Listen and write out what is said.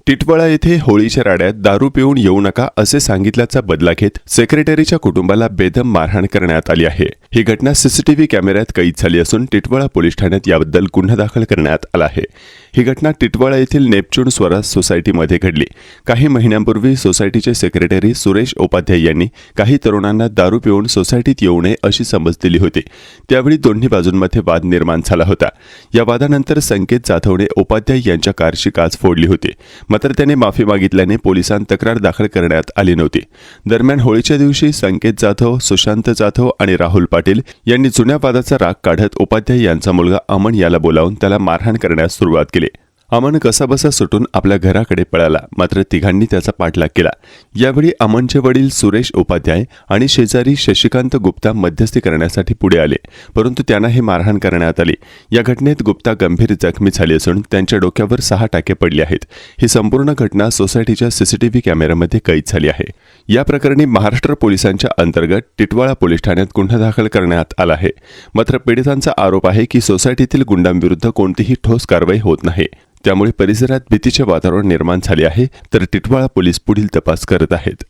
टिटवाळा येथे होळीच्या राड्यात दारू पिऊन येऊ नका असे सांगितल्याचा बदला घेत सेक्रेटरीच्या कुटुंबाला बेदम मारहाण करण्यात आली आहे। ही घटना सीसीटीव्ही कॅमेऱ्यात कैद झाली असून टिटवाळा पोलीस ठाण्यात याबद्दल गुन्हा दाखल करण्यात आला आहे। ही घटना टिटवाळा येथील नेपच्यून स्वराज सोसायटीमध्ये घडली। काही महिन्यांपूर्वी सोसायटीचे सेक्रेटरी सुरेश उपाध्याय यांनी काही तरुणांना दारू पिऊन सोसायटीत येऊ नये अशी समज दिली होती। त्यावेळी दोन्ही बाजूंमध्ये वाद निर्माण झाला होता। या वादानंतर संकेत जाधवने उपाध्याय यांच्या कारची काच फोडली होती, मात्र त्याने माफी मागितल्याने पोलिसांत तक्रार दाखल करण्यात आली नव्हती। दरम्यान होळीच्या दिवशी संकेत जाधव, सुशांत जाधव आणि राहुल पाटील यांनी जुन्या वादाचा राग काढत उपाध्याय यांचा मुलगा अमन याला बोलावून त्याला मारहाण करण्यास सुरुवात केली। अमन कसाबसा सुटून आपल्या घराकडे पळाला, मात्र तिघांनी त्याचा पाठलाग केला। यावेळी अमनचे वडील सुरेश उपाध्याय आणि शेजारी शशिकांत गुप्ता मध्यस्थी करण्यासाठी पुढे आले, परंतु त्यांनाही मारहाण करण्यात आली। या घटनेत गुप्ता गंभीर जखमी झाले असून त्यांच्या डोक्यावर 6 टाके पडले आहेत। ही संपूर्ण घटना सोसायटीच्या सीसीटीव्ही कॅमेऱ्यामध्ये कैद झाली आहे। या प्रकरणी महाराष्ट्र पोलिसांच्या अंतर्गत टिटवाळा पोलीस ठाण्यात गुन्हा दाखल करण्यात आला आहे। मात्र पीडितांचा आरोप आहे की सोसायटीतील गुंडांविरुद्ध कोणतीही ठोस कारवाई होत नाही, त्यामुळे परिसरात भीतीचे वातावरण निर्माण झाले आहे। तर टिटवाळा पोलीस पुढील तपास करत आहेत।